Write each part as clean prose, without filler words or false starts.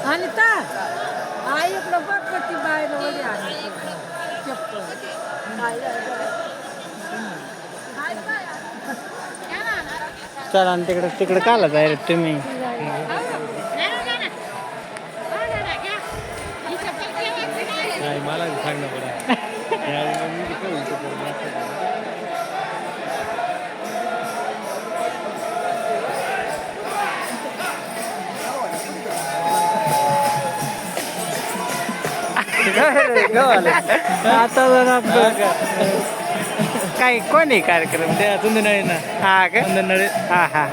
अनिता आई इकडं बघ कशी बाहेर वळी आली चप्पल चला आणि तिकडे काला जाय तुम्ही मला सांगणं पडेल आता जरा काय कोण आहे कार्यक्रम त्या तुंदनळे ना हा का तुंदनळे हा हा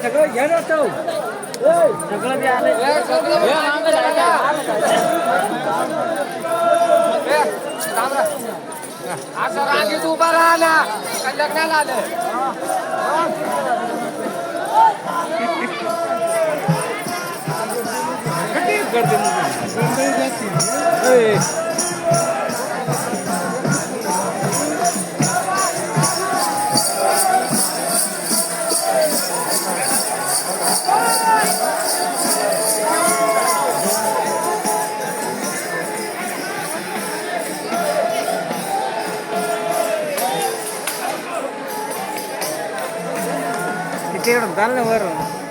सगळं घ्या ना तो सगळं बी आलं असं रांगेत उभा राहा ना लग्नाला आलं तिकडं चाललं वरून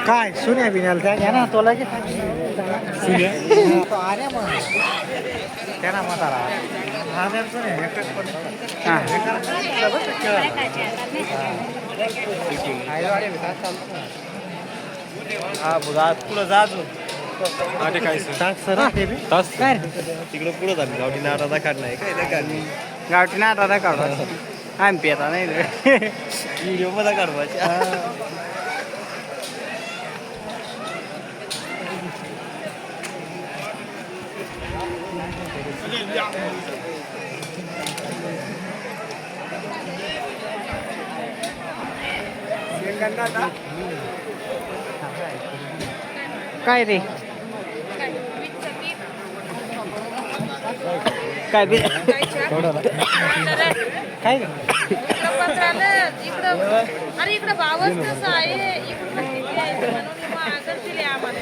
काय सुन्या बिन्याला त्या घ्या ना तुला सुन्या त्या ना म्हातारा हा बुधा पुढं जा काय तास काय तिकडं पुढं झाली गावठी नाटा काढ नाही काय गावठी नाटा काढ आम्ही पेता नाही व्हिडिओ मध्ये काढवायचे काय रे काय बी काय अरे इकडं भावच कसं आहे इकडं किती आहे म्हणून मग आगर दिले आम्हाला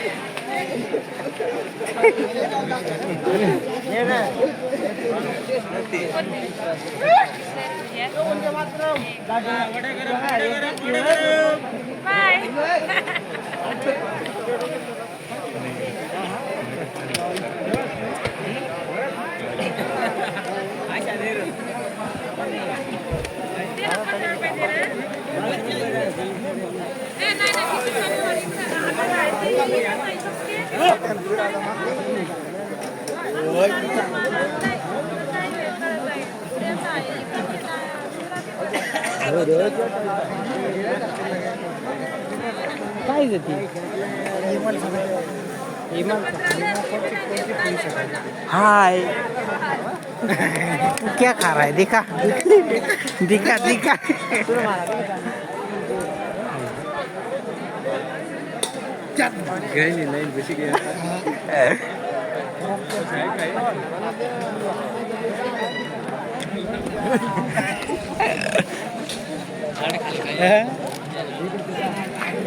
काय जाती हाय क्या खा रहा है दिखा दिखा दिखा गई लाइन बेसी गया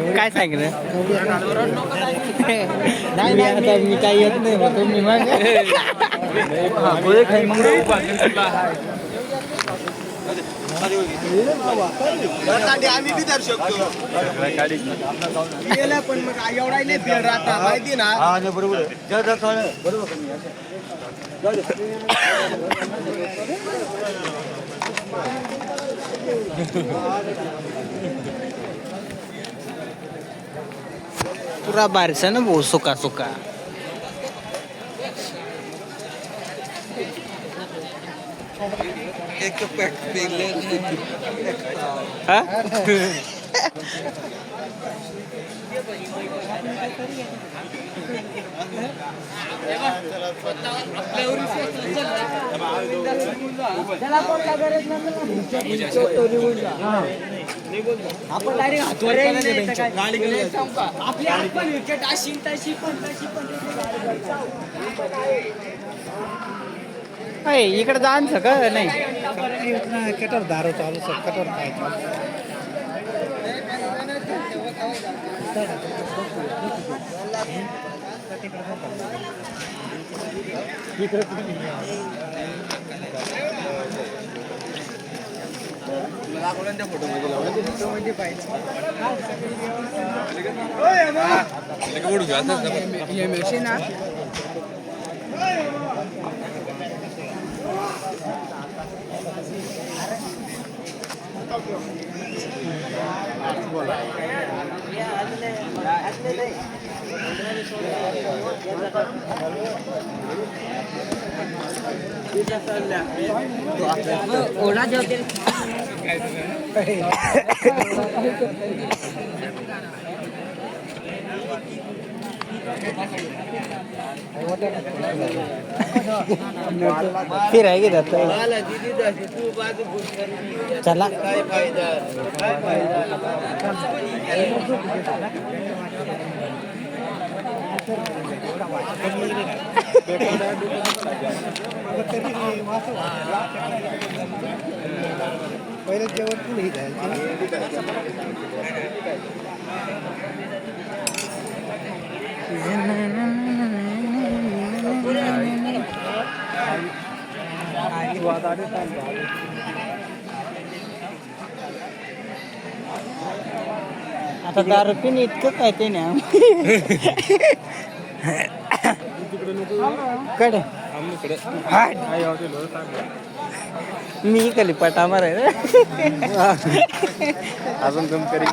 काय सांगितलं नाही आता मी काही येत नाही मग तुम्ही मग आम्ही बी धरू शकतो पण मग एवढा नाही फेल राहता माहिती ना बरोबर पूरा बारिश है ना वो सूखा सूखा एक पैक आपण डायरेक्ट हातवर आपली हात पण विकेट अशी तशी पण इकडे जाणचं का नाही कटर दारू चालू सर कटर काय ओला जेवते फिर आहे की जात चला पहिले जेवण पुढे आता दारू पिणे इतकं काय ते ना कडे मी कली पटा मारे अजून कम करी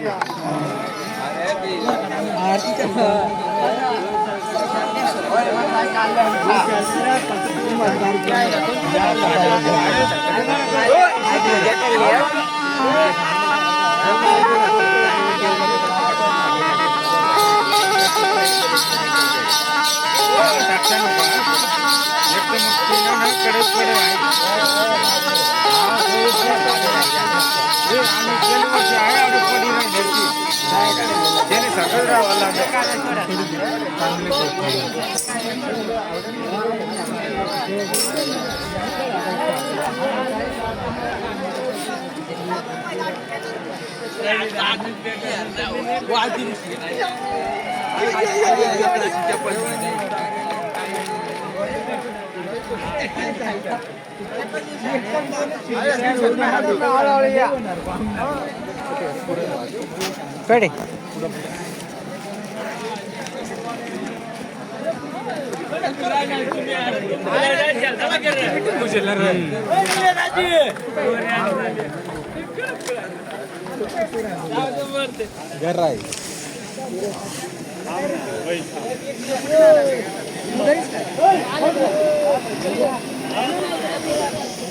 कडे घर आहे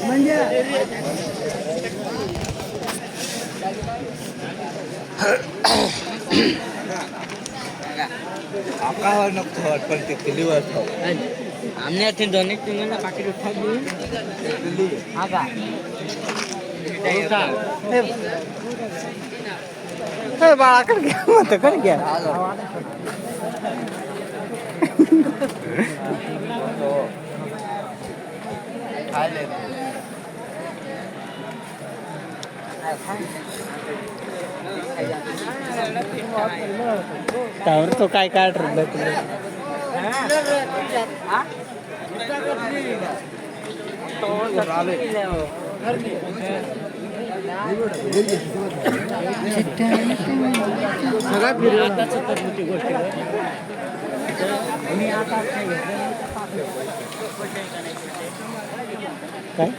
म्हणजे आकावर नको पण ते किल्लीवर आमने अथी दोने टिंगना पाकिट उठा दी हां का हे बाळा कर गया मत कर गया त्यावर तो काय काय ठरलं तुला काय